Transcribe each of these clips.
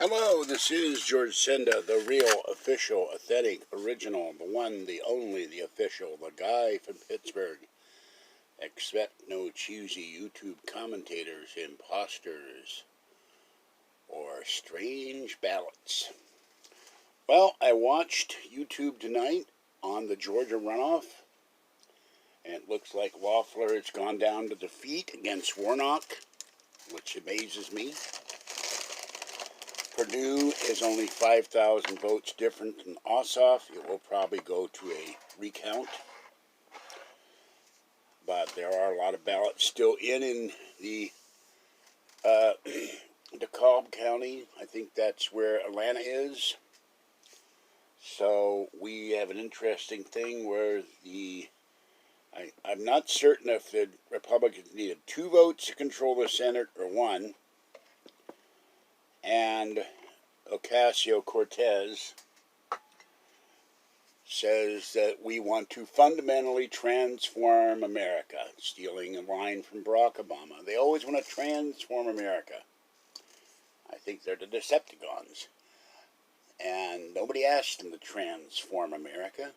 Hello, this is George Senda, the real, official, authentic, original, the one, the only, the official, the guy from Pittsburgh. Expect no choosy YouTube commentators, imposters, or strange ballots. Well, I watched YouTube tonight on the Georgia runoff, and it looks like Loeffler has gone down to defeat against Warnock, which amazes me. Purdue is only 5,000 votes different than Ossoff. It will probably go to a recount. But there are a lot of ballots still in the DeKalb County. I think that's where Atlanta is. So we have an interesting thing where I'm not certain if the Republicans needed 2 votes to control the Senate or 1. And Ocasio-Cortez says that we want to fundamentally transform America, stealing a line from Barack Obama. They always want to transform America. I think they're the Decepticons. And nobody asked them to transform America.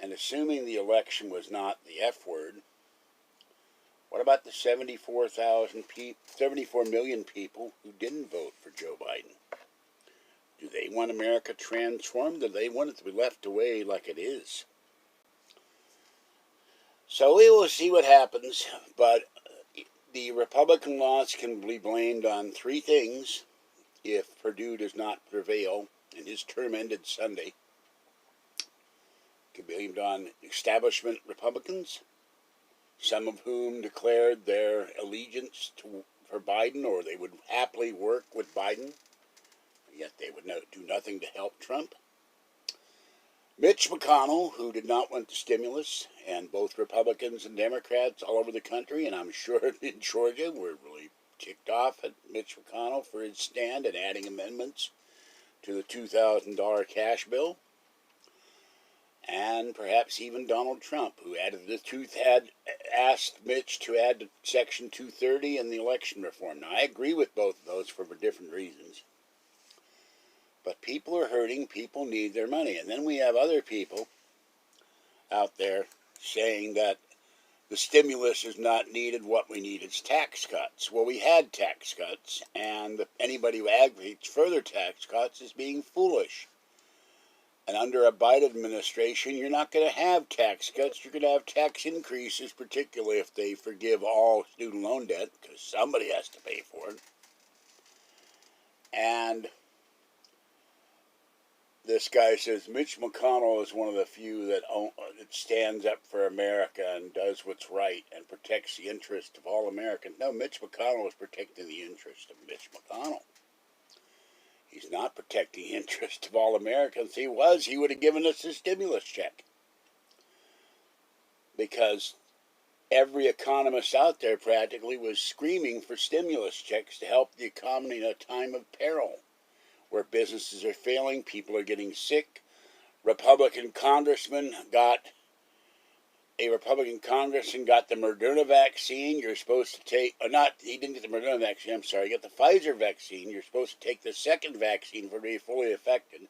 And assuming the election was not the F word, what about the 74 million people who didn't vote for Joe Biden? Do they want America transformed, or do they want it to be left away like it is? So we will see what happens, but the Republican loss can be blamed on 3 things if Purdue does not prevail, and his term ended Sunday. It can be blamed on establishment Republicans, some of whom declared their allegiance for Biden, or they would happily work with Biden, yet they would do nothing to help Trump. Mitch McConnell, who did not want the stimulus, and both Republicans and Democrats all over the country, and I'm sure in Georgia, were really ticked off at Mitch McConnell for his stand and adding amendments to the $2,000 cash bill. And perhaps even Donald Trump, who had asked Mitch to add to Section 230 in the election reform. Now, I agree with both of those for different reasons. But people are hurting. People need their money. And then we have other people out there saying that the stimulus is not needed. What we need is tax cuts. Well, we had tax cuts, and anybody who advocates further tax cuts is being foolish. And under a Biden administration, you're not going to have tax cuts. You're going to have tax increases, particularly if they forgive all student loan debt, because somebody has to pay for it. And this guy says Mitch McConnell is one of the few that stands up for America and does what's right and protects the interest of all Americans. No, Mitch McConnell is protecting the interest of Mitch McConnell. He's not protecting the interest of all Americans. He would have given us a stimulus check. Because every economist out there practically was screaming for stimulus checks to help the economy in a time of peril, where businesses are failing, people are getting sick. Republican congressman got the Moderna vaccine. You're supposed to take, he didn't get the Moderna vaccine, he got the Pfizer vaccine. You're supposed to take the second vaccine for to be fully affected.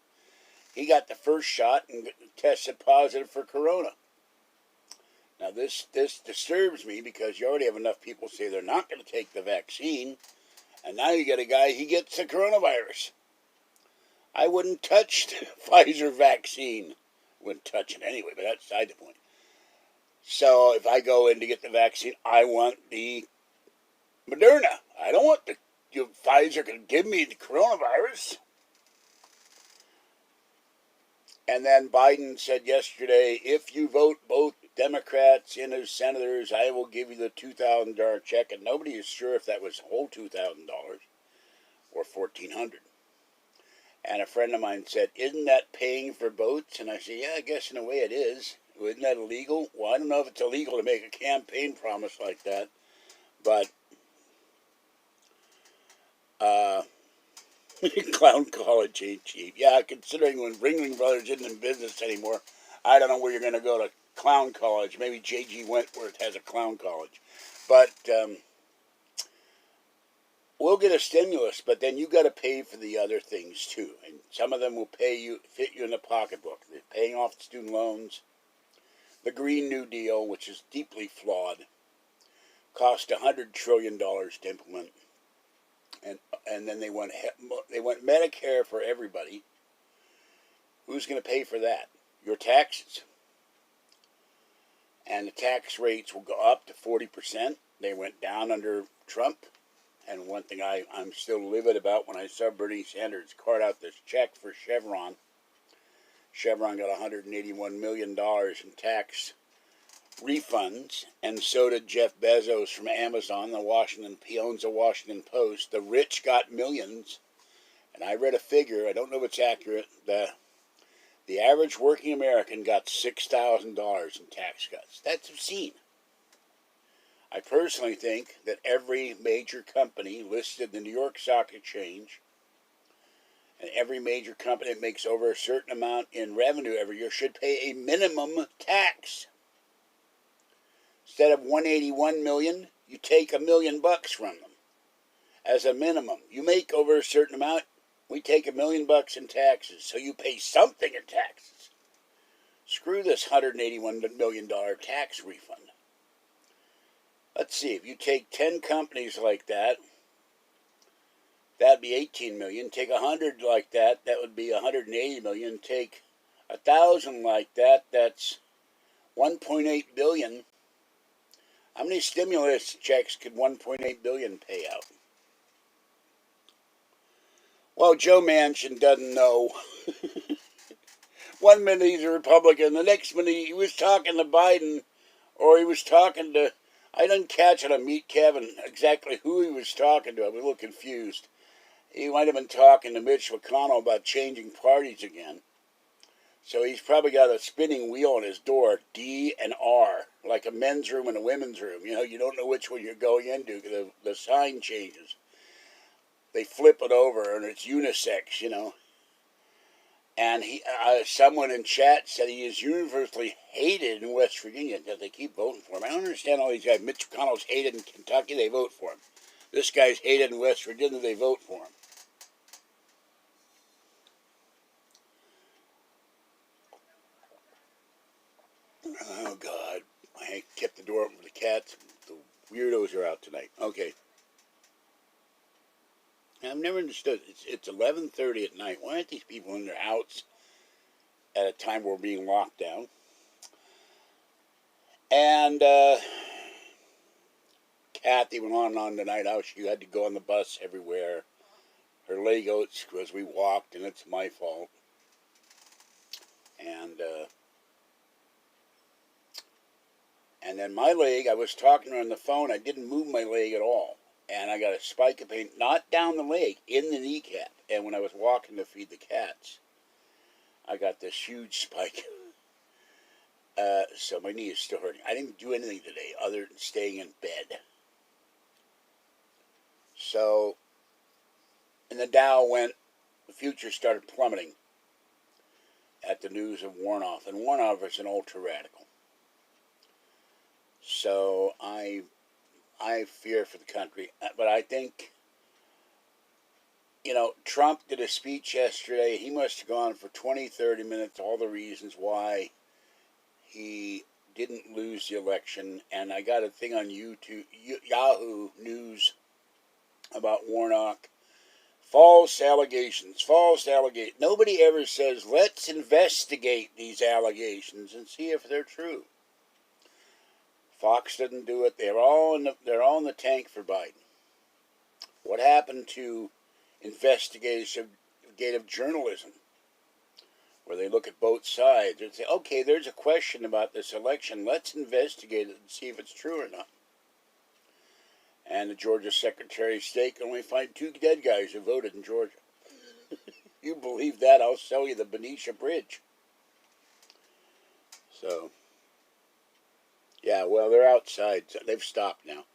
He got the first shot and tested positive for corona. Now this disturbs me, because you already have enough people say they're not going to take the vaccine, and now you get a guy, he gets the coronavirus. I wouldn't touch the Pfizer vaccine. Wouldn't touch it anyway, but that's beside the point. So if I go in to get the vaccine, I want the Moderna. I don't want the Pfizer can give me the coronavirus. And then Biden said yesterday, if you vote both Democrats in as senators, I will give you the $2,000 check. And nobody is sure if that was the whole $2,000 or $1,400. And a friend of mine said, isn't that paying for votes? And I said, yeah, I guess in a way it is. Isn't that illegal? Well, I don't know if it's illegal to make a campaign promise like that. But, clown college ain't cheap. Yeah, considering when Ringling Brothers isn't in business anymore, I don't know where you're going to go to clown college. Maybe J.G. Wentworth has a clown college. But we'll get a stimulus, but then you got to pay for the other things too. And some of them will fit you in the pocketbook. They're paying off the student loans. The Green New Deal, which is deeply flawed, cost $100 trillion to implement. And then they want Medicare for everybody. Who's going to pay for that? Your taxes. And the tax rates will go up to 40%. They went down under Trump. And one thing I'm still livid about, when I saw Bernie Sanders cart out this check for Chevron. Chevron got $181 million in tax refunds, and so did Jeff Bezos from Amazon. He owns the Washington Post. The rich got millions. And I read a figure, I don't know if it's accurate, the average working American got $6,000 in tax cuts. That's obscene. I personally think that every major company listed in the New York Stock Exchange and every major company that makes over a certain amount in revenue every year should pay a minimum tax. Instead of $181 million, you take $1 million from them as a minimum. You make over a certain amount, we take $1 million in taxes, so you pay something in taxes. Screw this $181 million tax refund. Let's see, if you take 10 companies like that, that'd be 18 million. Take 100 like that, that would be 180 million. Take 1,000 like that, that's 1.8 billion. How many stimulus checks could 1.8 billion pay out? Well, Joe Manchin doesn't know. One minute he's a Republican, the next minute he was talking to Biden, or he was talking to, I didn't catch it on Meet Kevin exactly who he was talking to. I was a little confused. He might have been talking to Mitch McConnell about changing parties again. So he's probably got a spinning wheel on his door, D and R, like a men's room and a women's room. You know, you don't know which one you're going into because the sign changes. They flip it over and it's unisex, you know. And someone in chat said he is universally hated in West Virginia, that they keep voting for him. I don't understand all these guys. Mitch McConnell's hated in Kentucky, they vote for him. This guy's hated in West Virginia, they vote for him. Oh, God. I kept the door open for the cats. The weirdos are out tonight. Okay. I've never understood. It's 11:30 at night. Why aren't these people in their house at a time where we're being locked down? And Kathy went on and on tonight how she had to go on the bus everywhere. Her leg aches because we walked, and it's my fault. And then my leg, I was talking to her on the phone. I didn't move my leg at all. And I got a spike of pain, not down the leg, in the kneecap. And when I was walking to feed the cats, I got this huge spike. So my knee is still hurting. I didn't do anything today other than staying in bed. So, and the Dow the future started plummeting at the news of Warnoff. And Warnoff is an ultra-radical. So I fear for the country. But I think, Trump did a speech yesterday. He must have gone for 20, 30 minutes, all the reasons why he didn't lose the election. And I got a thing on YouTube, Yahoo News about Warnock. False allegations. Nobody ever says, let's investigate these allegations and see if they're true. Fox didn't do it. They're all in the tank for Biden. What happened to investigative journalism, where they look at both sides and say, okay, there's a question about this election. Let's investigate it and see if it's true or not. And the Georgia Secretary of State can only find 2 dead guys who voted in Georgia. You believe that, I'll sell you the Benicia Bridge. So, yeah, well, they're outside. So they've stopped now.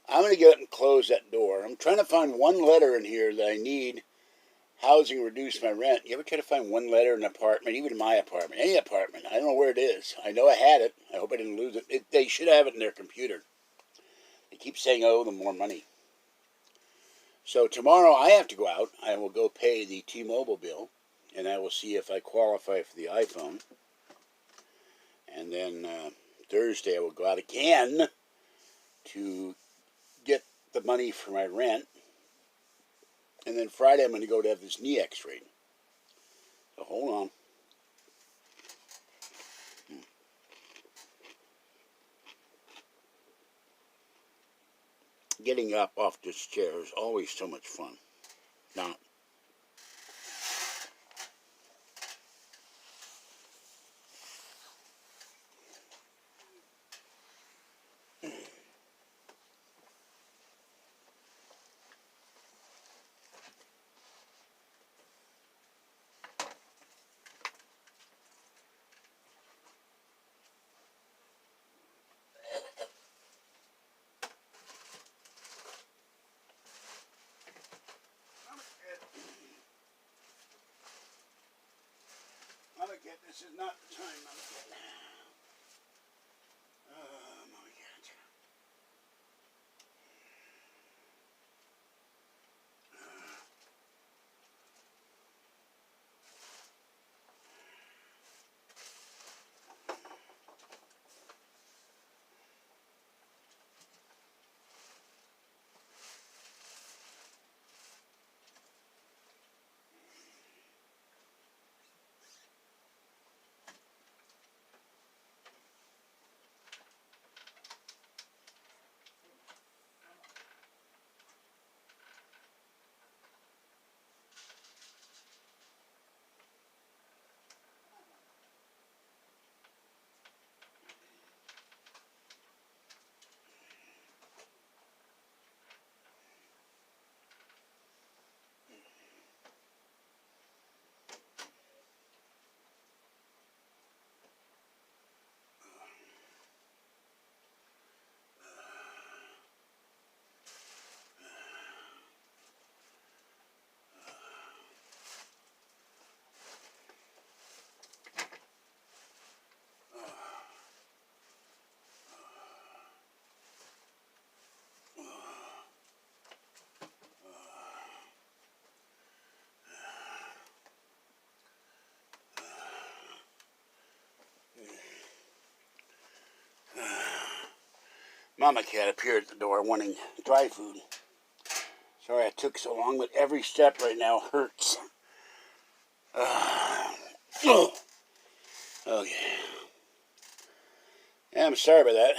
I'm going to get up and close that door. I'm trying to find one letter in here that I need. Housing reduce my rent. You ever try to find one letter in an apartment, even in my apartment, any apartment? I don't know where it is. I know I had it. I hope I didn't lose it. They should have it in their computer. They keep saying I owe them more money. So tomorrow I have to go out. I will go pay the T-Mobile bill, and I will see if I qualify for the iPhone. And then Thursday I will go out again to get the money for my rent. And then Friday I'm going to go to have this knee x-rayed. So hold on. Getting up off this chair is always so much fun. Now, Mama Cat, this is not the time, Mama Cat. Mama Cat. Mama Cat appeared at the door wanting dry food. Sorry I took so long, but every step right now hurts. Okay. Yeah, I'm sorry about that.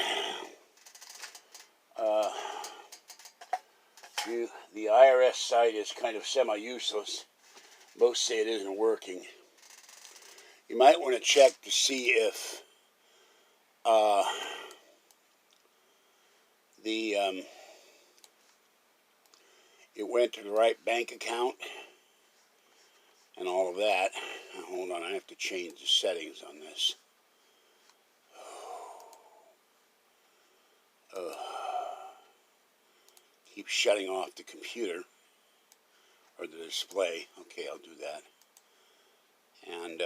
The IRS site is kind of semi-useless. Most say it isn't working. You might want to check to see if it went to the right bank account and all of that. Hold on, I have to change the settings on this. Keep shutting off the computer or the display. Okay, I'll do that. And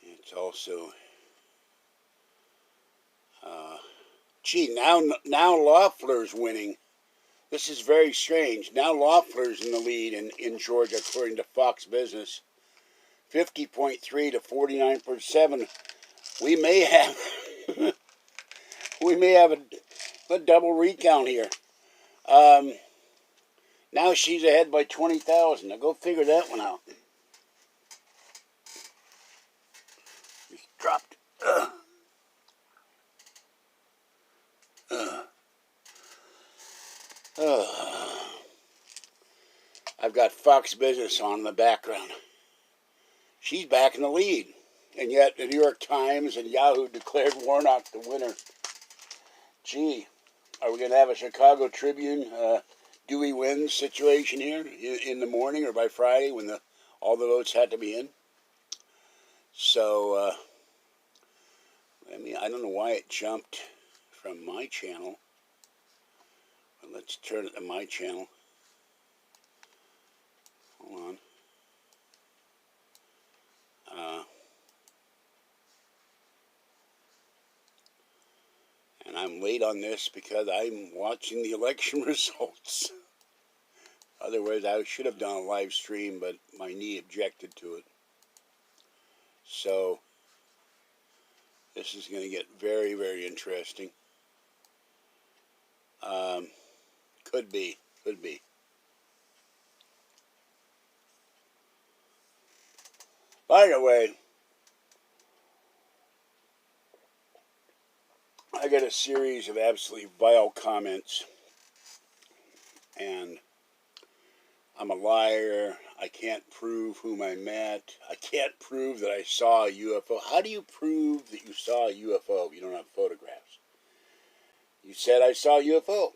it's also gee, now Loeffler's winning. This is very strange. Now Loeffler's in the lead in Georgia, according to Fox Business. 50.3 to 49.7. We may have a double recount here. Now she's ahead by 20,000. Now go figure that one out. Just dropped. I've got Fox Business on in the background. She's back in the lead. And yet the New York Times and Yahoo declared Warnock the winner. Gee, are we going to have a Chicago Tribune Dewey wins situation here in the morning or by Friday when all the votes had to be in? So, I don't know why it jumped from my channel. But let's turn it to my channel. Hold on. And And I'm late on this because I'm watching the election results. Otherwise, I should have done a live stream, but my knee objected to it. So, this is going to get very, very interesting. Could be. By the way, I got a series of absolutely vile comments, and I'm a liar. I can't prove whom I met. I can't prove that I saw a UFO. How do you prove that you saw a UFO if you don't have photographs? You said I saw a UFO.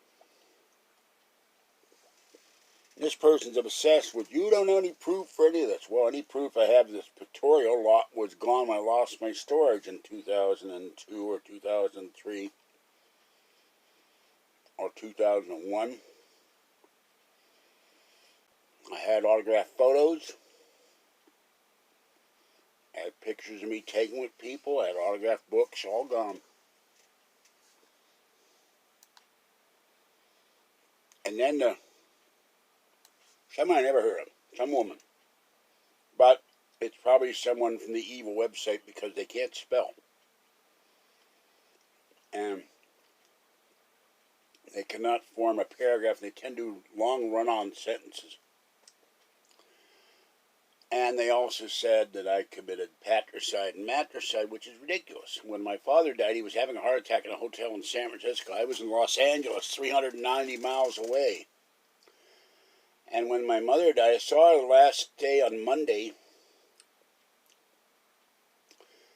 This person's obsessed with, you don't have any proof for any of this. Well, any proof I have this pictorial lot was gone when I lost my storage in 2002 or 2003 or 2001. I had autographed photos. I had pictures of me taken with people. I had autographed books, all gone. And then someone I never heard of, some woman. But it's probably someone from the evil website because they can't spell. And they cannot form a paragraph. They tend to do long run-on sentences. And they also said that I committed patricide and matricide, which is ridiculous. When my father died, he was having a heart attack in a hotel in San Francisco. I was in Los Angeles, 390 miles away. And when my mother died, I saw her the last day on Monday.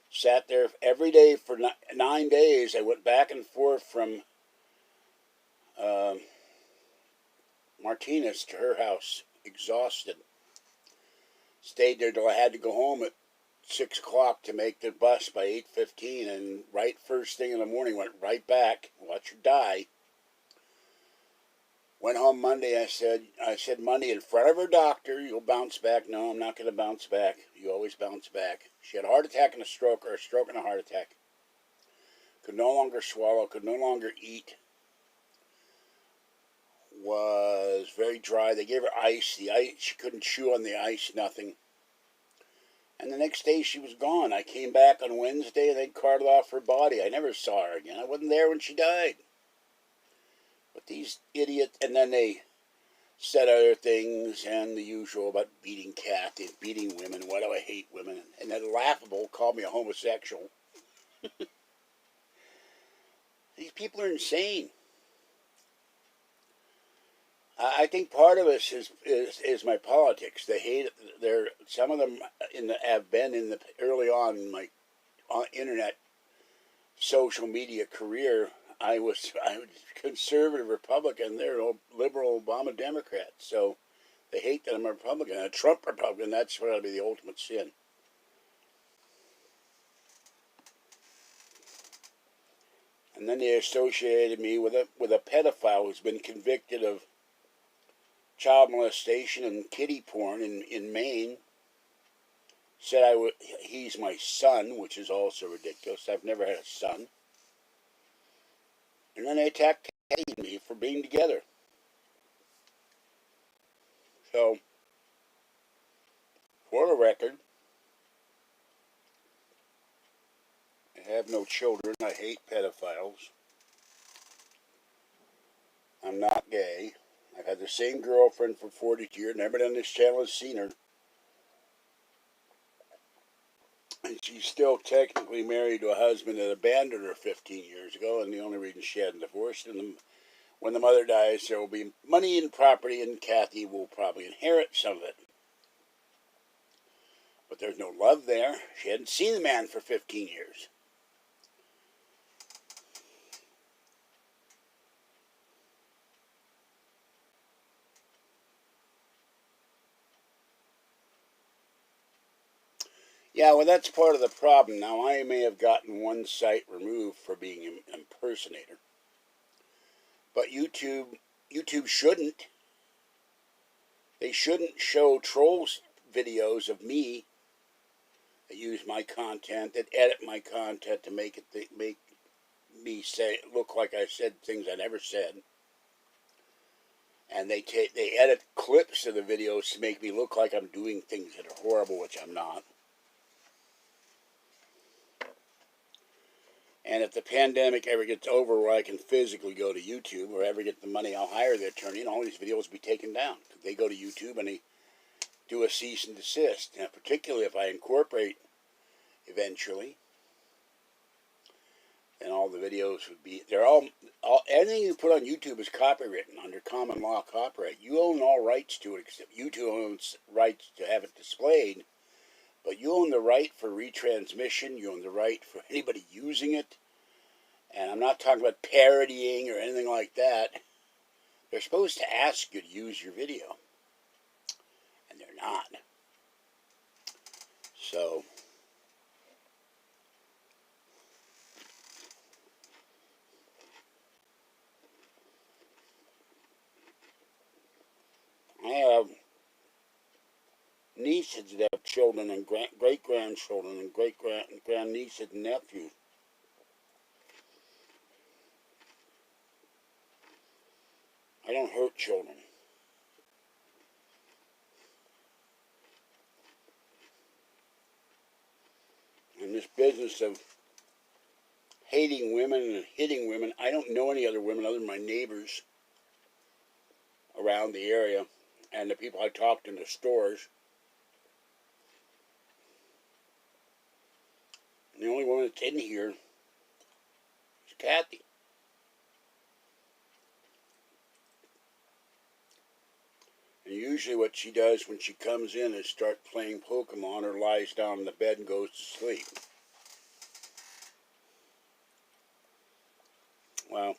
Sat there every day for 9 days. I went back and forth from Martinez to her house, exhausted. Stayed there till I had to go home at 6 o'clock to make the bus by 8:15, and right first thing in the morning went right back. Watch her die. Went home Monday. I said Monday in front of her doctor, you'll bounce back. No, I'm not going to bounce back. You always bounce back. She had a heart attack and a stroke, or a stroke and a heart attack. Could no longer swallow, could no longer eat. Was very dry. They gave her ice. The ice, she couldn't chew on the ice, nothing. And the next day she was gone. I came back on Wednesday and they carted off her body. I never saw her again. I wasn't there when she died. But these idiots, and then they said other things and the usual about beating cats and beating women. Why do I hate women? And then laughable called me a homosexual. These people are insane. I think part of it is my politics. They hate it. Some of them have been in the early on in my internet social media career. I was conservative Republican. They're liberal Obama Democrat. So they hate that I'm a Republican. A Trump Republican, that's what would be the ultimate sin. And then they associated me with a pedophile who's been convicted of child molestation and kiddie porn in Maine. Said he's my son, which is also ridiculous. I've never had a son. And then they attacked Kathy and me for being together. So, for the record, I have no children. I hate pedophiles. I'm not gay. I've had the same girlfriend for 40 years. Never done this channel, has seen her. And she's still technically married to a husband that abandoned her 15 years ago, and the only reason she hadn't divorced. And when the mother dies, there will be money and property, and Kathy will probably inherit some of it. But there's no love there. She hadn't seen the man for 15 years. Yeah, well, that's part of the problem. Now, I may have gotten one site removed for being an impersonator. But YouTube shouldn't. They shouldn't show trolls videos of me that use my content, that edit my content to make me look like I said things I never said. And they edit clips of the videos to make me look like I'm doing things that are horrible, which I'm not. And if the pandemic ever gets over where I can physically go to YouTube or ever get the money, I'll hire the attorney and all these videos will be taken down. They go to YouTube and they do a cease and desist. Now, particularly if I incorporate eventually, then all the videos would be, anything you put on YouTube is copywritten under common law copyright. You own all rights to it, except YouTube owns rights to have it displayed. But you own the right for retransmission. You own the right for anybody using it. And I'm not talking about parodying or anything like that. They're supposed to ask you to use your video. And they're not. So, I have nieces that have children and great-grandchildren and great-grandnieces and nephews. I don't hurt children. And this business of hating women and hitting women, I don't know any other women other than my neighbors around the area and the people I talked in the stores. And the only woman that's in here is Kathy. And usually what she does when she comes in is start playing Pokemon or lies down in the bed and goes to sleep. Well,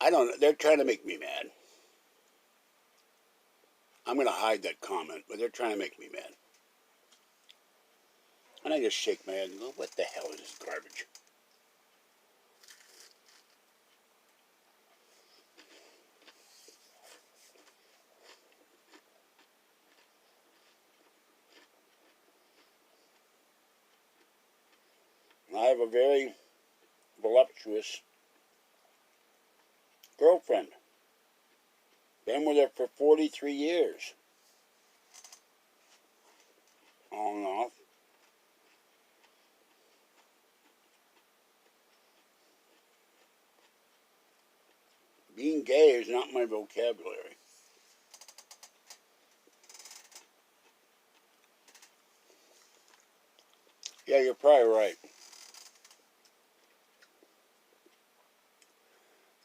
I don't know. They're trying to make me mad. I'm going to hide that comment, but they're trying to make me mad. And I just shake my head and go, what the hell is this garbage? I have a very voluptuous girlfriend. Been with her for 43 years. On and off. Being gay is not my vocabulary. Yeah, you're probably right.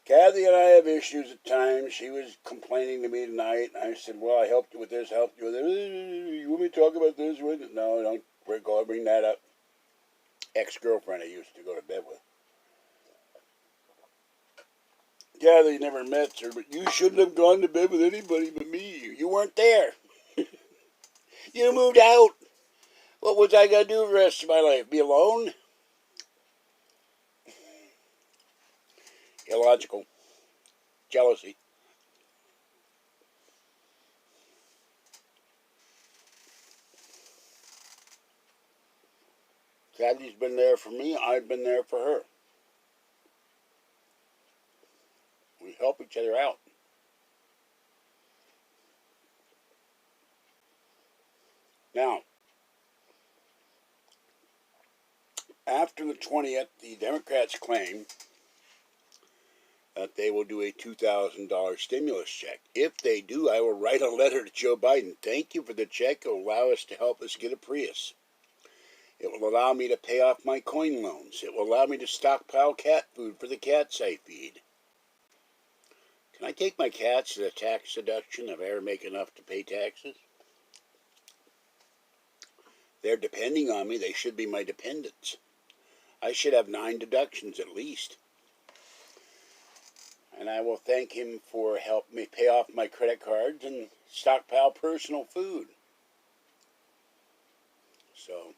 Kathy and I have issues at times. She was complaining to me tonight, and I said, well, I helped you with this, helped you with this. You want me to talk about this? No, don't bring that up. Ex-girlfriend I used to go to bed with. Kathy never met her, but you shouldn't have gone to bed with anybody but me. You weren't there. You moved out. What was I going to do the rest of my life? Be alone? Illogical. Jealousy. Kathy's been there for me. I've been there for her. We help each other out. Now, after the 20th, the Democrats claim that they will do a $2,000 stimulus check. If they do, I will write a letter to Joe Biden. Thank you for the check. It will allow us to help us get a Prius. It will allow me to pay off my coin loans. It will allow me to stockpile cat food for the cats I feed. Can I take my cats as a tax deduction if I ever make enough to pay taxes? They're depending on me. They should be my dependents. I should have 9 deductions at least. And I will thank him for helping me pay off my credit cards and stockpile personal food. So,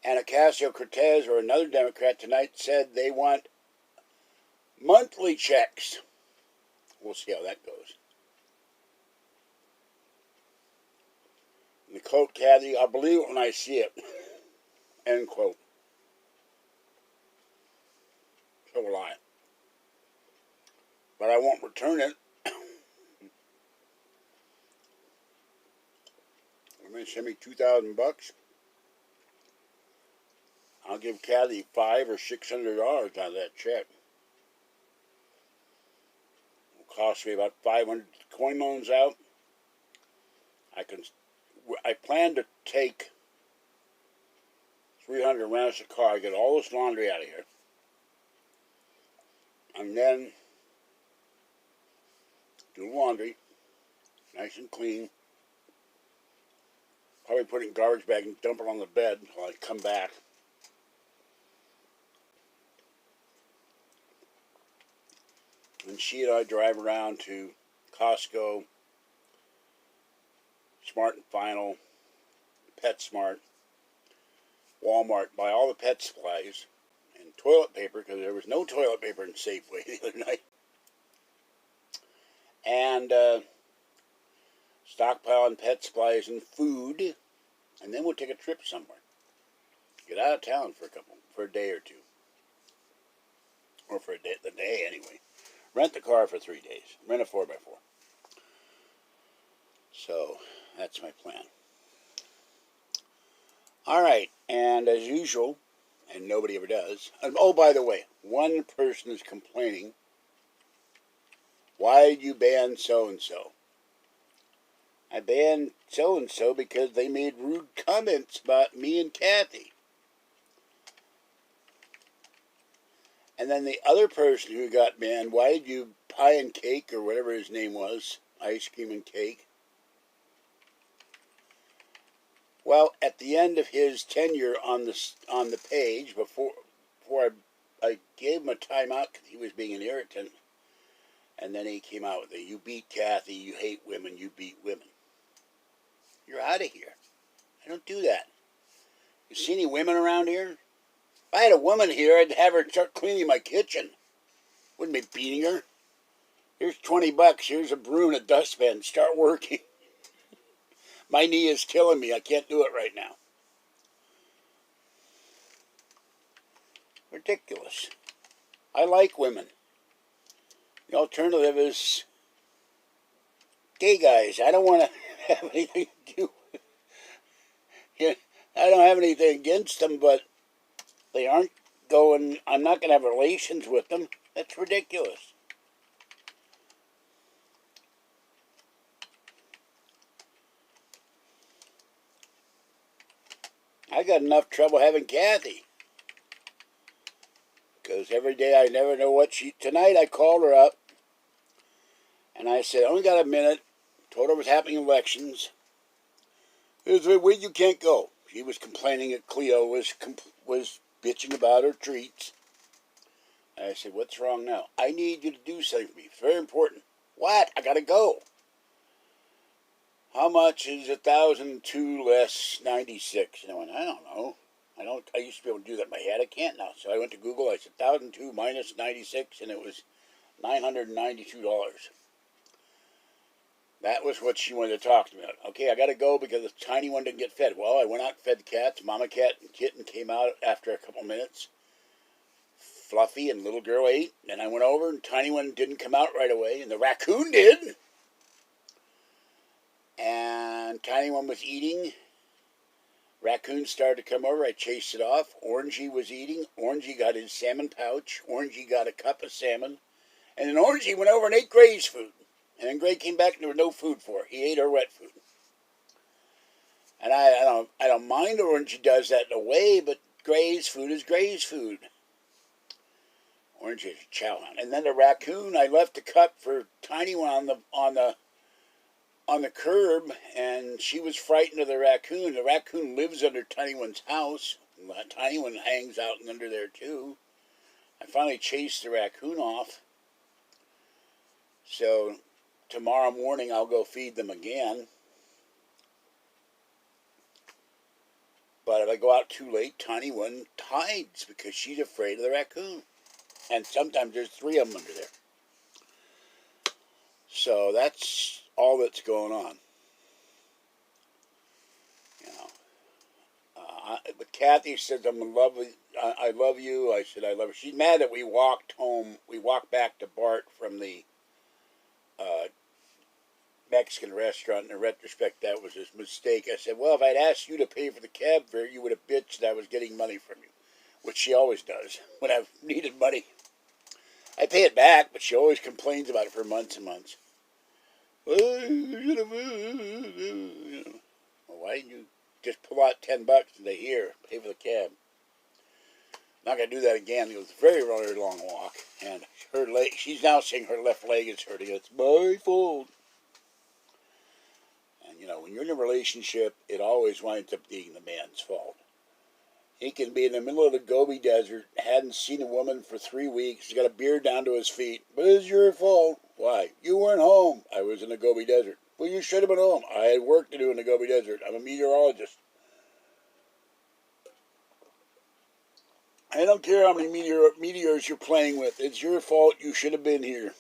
and Ocasio-Cortez, or another Democrat tonight, said they want monthly checks. We'll see how that goes. And the quote, Kathy, I'll believe it when I see it. End quote. a lot. But I won't return it. I'm going to send me $2,000. I'll give Kathy $500 or $600 out of that check. It'll cost me about 500 coin loans out. I plan to take 300, rent us a car, get all this laundry out of here, and then do laundry, nice and clean. Probably put it in a garbage bag and dump it on the bed until I come back. And she and I drive around to Costco, Smart and Final, PetSmart, Walmart, buy all the pet supplies and toilet paper, because there was no toilet paper in Safeway the other night. And stockpile on pet supplies and food, and then we'll take a trip somewhere. Get out of town for a day or two. Or for the day anyway. Rent the car for 3 days. Rent a 4x4. So, that's my plan. Alright, and as usual, and nobody ever does, and oh, by the way, one person is complaining, why did you ban so-and-so? I banned so-and-so because they made rude comments about me and Kathy. And then the other person who got banned, why did you pie and cake, or whatever his name was, ice cream and cake? Well, at the end of his tenure on the page, before I gave him a timeout because he was being an irritant, and then he came out with it, you beat Kathy, you hate women, you beat women. You're out of here. I don't do that. You see any women around here? If I had a woman here, I'd have her start cleaning my kitchen. Wouldn't be beating her. Here's $20. Here's a broom and a dustpan. Start working. My knee is killing me. I can't do it right now. Ridiculous. I like women. The alternative is gay guys. I don't want to have anything to do with it. I don't have anything against them, but they aren't going, I'm not going to have relations with them. That's ridiculous. I got enough trouble having Kathy. Because every day I never know what tonight I called her up. And I said, I only got a minute. Told her what's happening in elections. There's a way you can't go. She was complaining that Cleo was bitching about her treats. And I said, what's wrong now? I need you to do something for me. It's very important. What? I gotta go. How much is 1,002 less 96? And I went, I don't know. I used to be able to do that in my head. I can't now. So I went to Google. I said 1,002 minus 96, and it was $992. That was what she wanted to talk to me about. Okay, I got to go because the tiny one didn't get fed. Well, I went out and fed the cats. Mama cat and kitten came out after a couple minutes. Fluffy and little girl ate. Then I went over and tiny one didn't come out right away. And the raccoon did. And tiny one was eating. Raccoon started to come over. I chased it off. Orangey was eating. Orangey got his salmon pouch. Orangey got a cup of salmon. And then Orangey went over and ate Gray's food. And then Gray came back and there was no food for her. He ate her wet food. And I don't mind Orangey does that in a way, but Gray's food is Gray's food. Orangey is a chow hound. And then the raccoon, I left the cup for tiny one on the curb, and she was frightened of the raccoon. The raccoon lives under Tiny One's house. Tiny One hangs out under there too. I finally chased the raccoon off. So tomorrow morning I'll go feed them again. But if I go out too late, Tiny One hides because she's afraid of the raccoon. And sometimes there's 3 of them under there. So that's all that's going on. You know, but Kathy says, I'm in love with, I love you. I said, I love her. She's mad that we walked home. We walked back to Bart from the uh, Mexican restaurant. In retrospect, that was his mistake. I said, well, if I'd asked you to pay for the cab fare, you would have bitched that I was getting money from you, which she always does when I've needed money. I pay it back, but she always complains about it for months and months. Well, why didn't you just pull out $10 and say, here, pay for the cab? Not going to do that again. It was a very, very long walk. And her leg, she's now saying her left leg is hurting. It's my fault. And, when you're in a relationship, it always winds up being the man's fault. He can be in the middle of the Gobi Desert, hadn't seen a woman for 3 weeks, he's got a beard down to his feet. But it's your fault. Why? You weren't home. I was in the Gobi Desert. Well, you should have been home. I had work to do in the Gobi Desert. I'm a meteorologist. I don't care how many meteors you're playing with. It's your fault. You should have been here.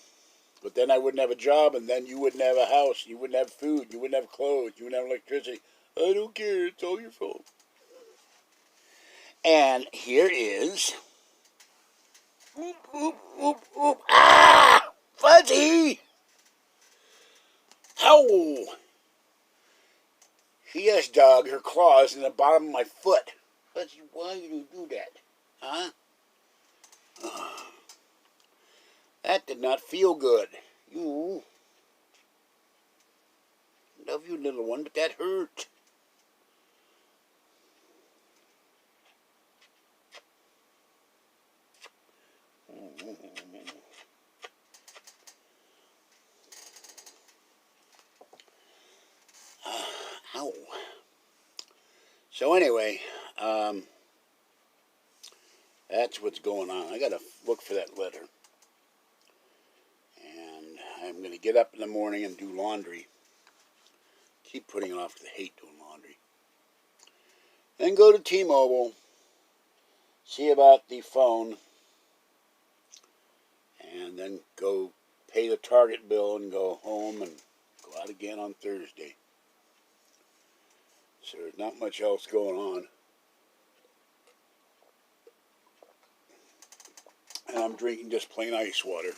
But then I wouldn't have a job, and then you wouldn't have a house. You wouldn't have food. You wouldn't have clothes. You wouldn't have electricity. I don't care. It's all your fault. And here is... Oop, oop, oop, oop. Ah! Fuzzy! Ow! She has dug her claws in the bottom of my foot. Fuzzy, why do you do that? Huh? That did not feel good. You. Love you, little one, but that hurt. Ow. So anyway, that's what's going on. I gotta look for that letter. And I'm gonna get up in the morning and do laundry. Keep putting it off because I hate doing laundry. Then go to T-Mobile, see about the phone, and then go pay the Target bill and go home and go out again on Thursday. So there's not much else going on. And I'm drinking just plain ice water.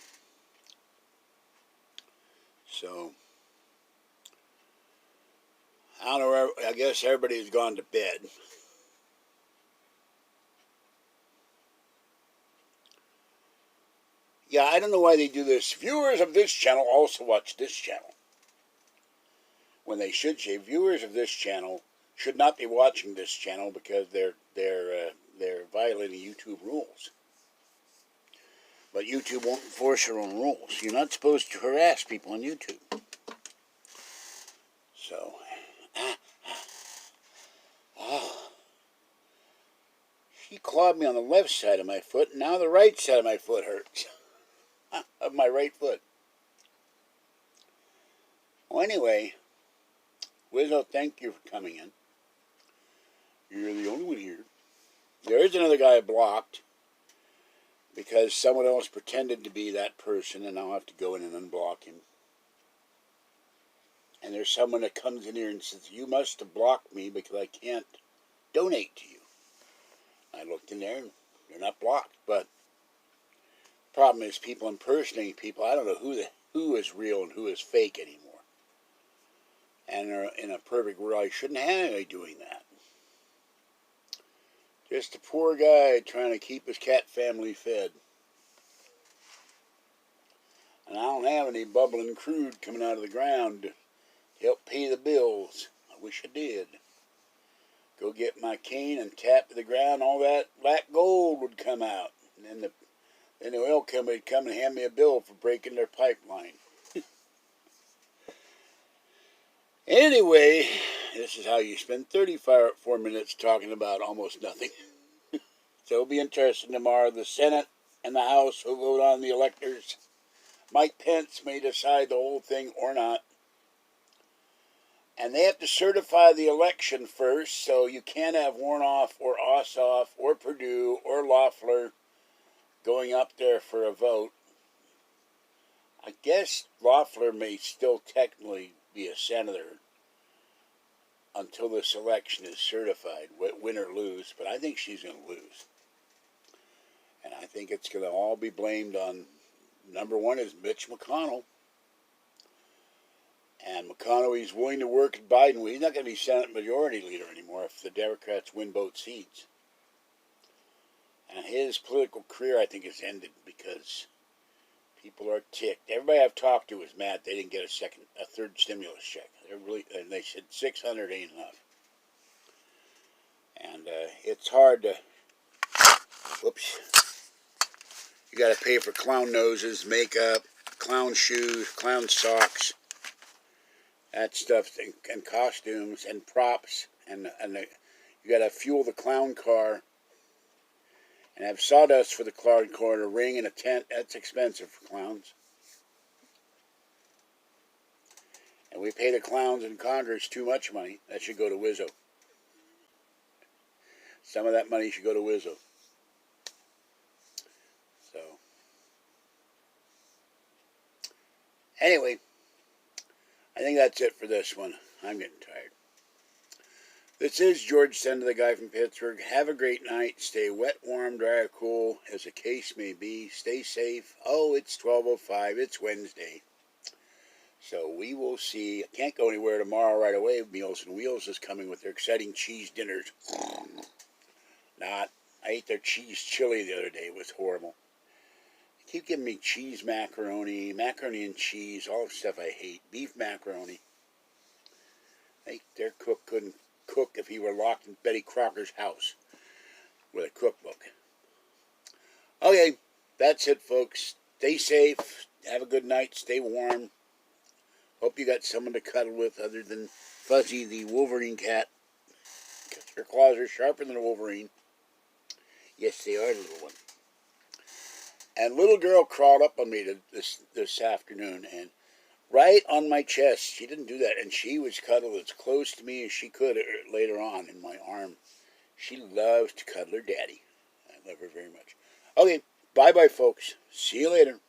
So, I don't know, I guess everybody's gone to bed. Yeah, I don't know why they do this. Viewers of this channel also watch this channel. When they should say, viewers of this channel should not be watching this channel because they're violating YouTube rules. But YouTube won't enforce their own rules. You're not supposed to harass people on YouTube. So, she clawed me on the left side of my foot, and now the right side of my foot hurts. Of my right foot. Well, anyway, Wizzo, thank you for coming in. You're the only one here. There is another guy I blocked because someone else pretended to be that person, and I'll have to go in and unblock him. And there's someone that comes in here and says, you must have blocked me because I can't donate to you. I looked in there, and they're not blocked, but the problem is people impersonating people. I don't know who is real and who is fake anymore. And in a perfect world, I shouldn't have anybody doing that. Just a poor guy trying to keep his cat family fed. And I don't have any bubbling crude coming out of the ground to help pay the bills. I wish I did. Go get my cane and tap to the ground, all that black gold would come out. And then the oil company would come and hand me a bill for breaking their pipeline. Anyway, this is how you spend 34 minutes talking about almost nothing. So it'll be interesting tomorrow. The Senate and the House will vote on the electors. Mike Pence may decide the whole thing or not. And they have to certify the election first, so you can't have Warnoff or Ossoff or Perdue or Loeffler going up there for a vote. I guess Loeffler may still technically be a senator. until this election is certified, win or lose. But I think she's going to lose. And I think it's going to all be blamed on, number one is Mitch McConnell. And McConnell, he's willing to work with Biden. He's not going to be Senate Majority Leader anymore if the Democrats win both seats. And his political career, I think, has ended because people are ticked. Everybody I've talked to is mad they didn't get a third stimulus check. And they said 600 ain't enough. And it's hard to, whoops. You got to pay for clown noses, makeup, clown shoes, clown socks, that stuff, and costumes and props, and you got to fuel the clown car, and have sawdust for the clown car, and a ring and a tent. That's expensive for clowns. And we pay the clowns and conjurers too much money. That should go to Wizzo. Some of that money should go to Wizzo. So, anyway, I think that's it for this one. I'm getting tired. This is George Senda, the guy from Pittsburgh. Have a great night. Stay wet, warm, dry, or cool, as the case may be. Stay safe. Oh, it's 12:05. It's Wednesday. So we will see. I can't go anywhere tomorrow right away. Meals and Wheels is coming with their exciting cheese dinners. I ate their cheese chili the other day. It was horrible. They keep giving me cheese macaroni and cheese, all the stuff I hate. Beef macaroni. Their cook couldn't cook if he were locked in Betty Crocker's house with a cookbook. Okay, that's it, folks. Stay safe. Have a good night. Stay warm. Hope you got someone to cuddle with other than Fuzzy the Wolverine cat. Because her claws are sharper than a Wolverine. Yes, they are, little one. And little girl crawled up on me this afternoon and right on my chest. She didn't do that, and she was cuddled as close to me as she could later on in my arm. She loves to cuddle her daddy. I love her very much. Okay, bye-bye, folks. See you later.